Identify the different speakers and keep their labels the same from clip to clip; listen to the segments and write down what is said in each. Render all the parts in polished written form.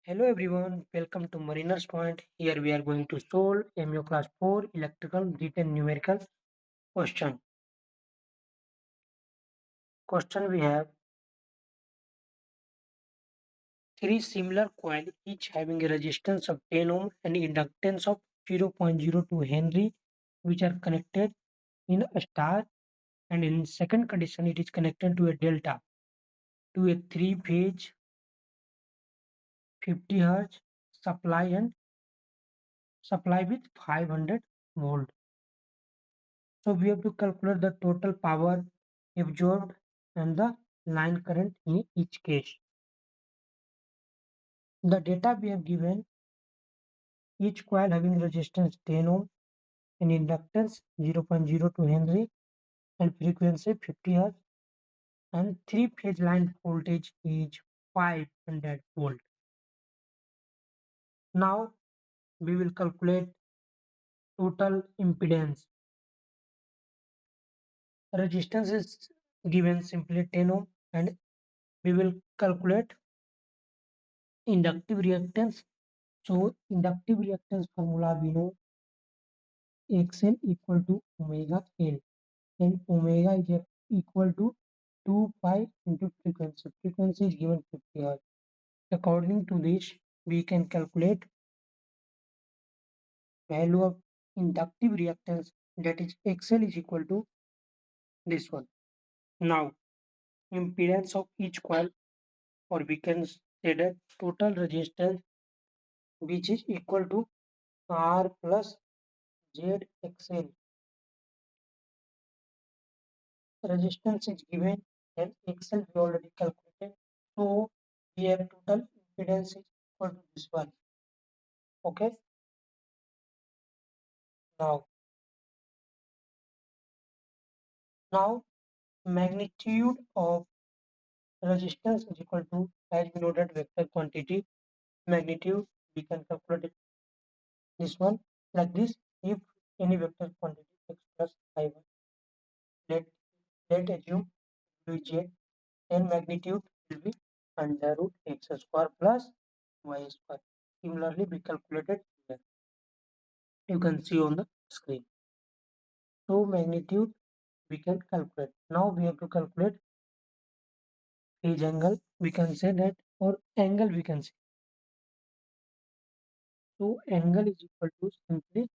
Speaker 1: Hello everyone, welcome to Mariner's Point. Here we are going to solve MU Class 4 Electrical Written Numerical question. Question we have three similar coils each having a resistance of 10 ohm and inductance of 0.02 Henry which are connected in a star, and in second condition it is connected to a delta to a three-phase 50 Hz supply with 500 volt. So we have to calculate the total power absorbed and the line current in each case. The data we have given, each coil having resistance 10 ohm and inductance 0.02 Henry and frequency 50 Hz, and three-phase line voltage is 500 volt. Now we will calculate total impedance. Resistance is given simply 10 ohm, and we will calculate inductive reactance. So inductive reactance formula we know XL equal to omega L, and omega is equal to 2 pi into frequency. Frequency is given 50 Hz. According to this, we can calculate value of inductive reactance, that is XL is equal to this one. Now, impedance of each coil, or we can say that total resistance, which is equal to R plus ZXL. Resistance is given and XL we already calculated. So we have total impedance is equal to this one. Okay. Now, now magnitude of resistance is equal to, as we know that vector quantity magnitude, we can calculate it this one like this. If any vector quantity x plus I1, let assume will be z, then magnitude will be under root x square plus y square. Similarly, we calculated here. You can see on the screen. So magnitude we can calculate. Now we have to calculate phase angle. We can say that, or angle we can say. So angle is equal to simply,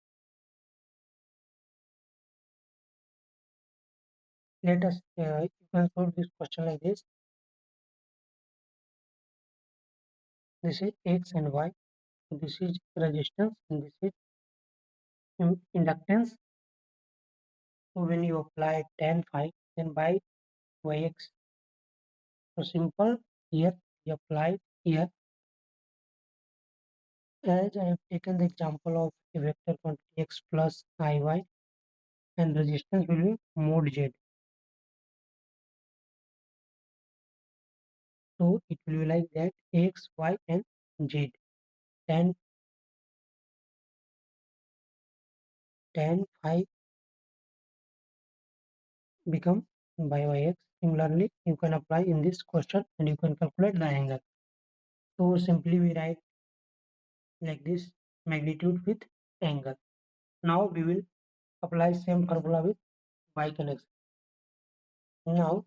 Speaker 1: let us you can solve this question like this. This is x and y. This is resistance and this is inductance. So when you apply tan phi, then by yx. So simple. Here we apply here. As I have taken the example of a vector quantity x plus iy, and resistance will be mod z. So it will be like that x, y, and z. Tan phi become by yx. Similarly, you can apply in this question and you can calculate the angle. So simply we write like this, magnitude with angle. Now we will apply same formula with y connection. Now,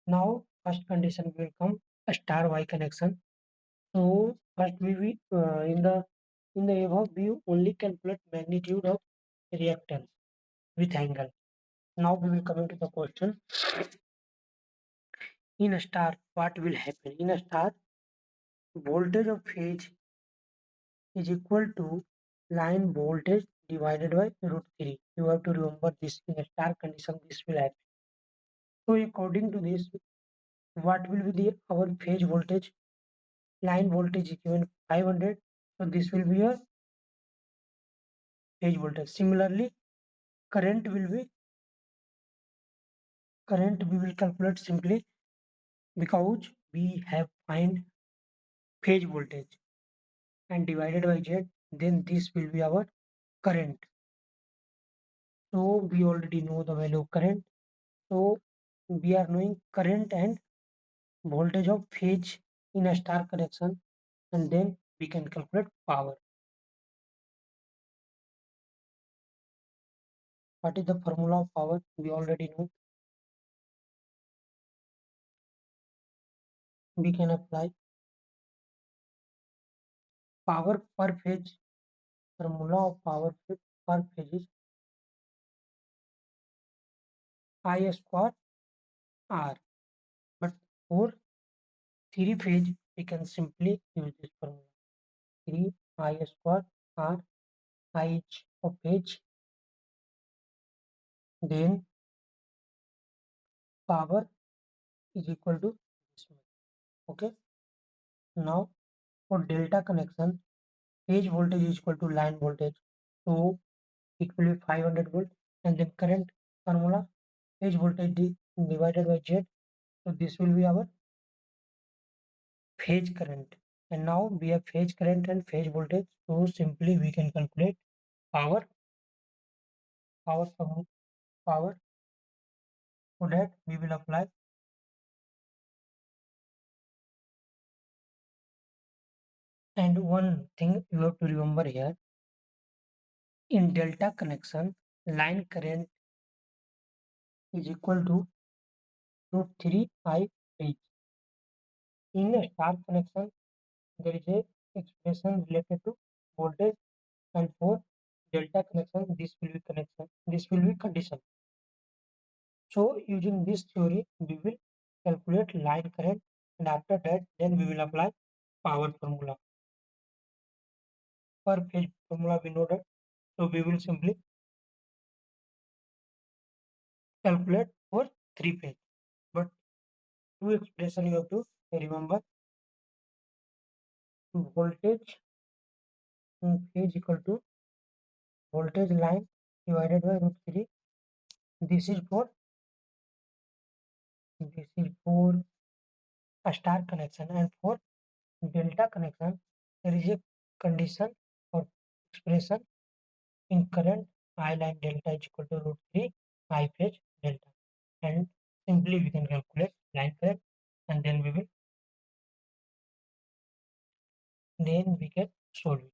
Speaker 1: now first condition will come a star y connection. So first we will in the above we only calculate magnitude of reactance with angle. Now we will come into the question. In a star, what will happen? In a star, voltage of phase is equal to line voltage divided by root 3. You have to remember this. In a star condition, this will happen. So according to this, what will be the our phase voltage? Line voltage is given 500. So this will be a phase voltage. Similarly, current will be current we will calculate simply, because we have find phase voltage and divided by z, then this will be our current. So we already know the value of current. So we are knowing current and voltage of phase in a star connection, and then we can calculate power. What is the formula of power? We already know. We can apply power per phase. Formula of power per phase is I square R. But for three phase, we can simply use this formula. 3 I square R I of phase, then power is equal to this one. Okay. Now for delta connection, phase voltage is equal to line voltage. So it will be 500 volt, and then current formula phase voltage divided by Z. So this will be our phase current. And now we have phase current and phase voltage. So simply we can calculate power, power from power. For that we will apply. And one thing you have to remember here, in delta connection, line current is equal to root 3 I phase. In a star connection, there is a expression related to voltage, and for delta connection, this will be condition. So using this theory, we will calculate line current, and after that, then we will apply power formula. Per phase formula we know that, so we will simply calculate for three phase. But two expression you have to remember: voltage in phase equal to voltage line divided by root 3. This is for a star connection, and for delta connection there is a condition or expression in current I line delta is equal to root 3 I phase delta, and simply we can calculate line current, and then we can solve it.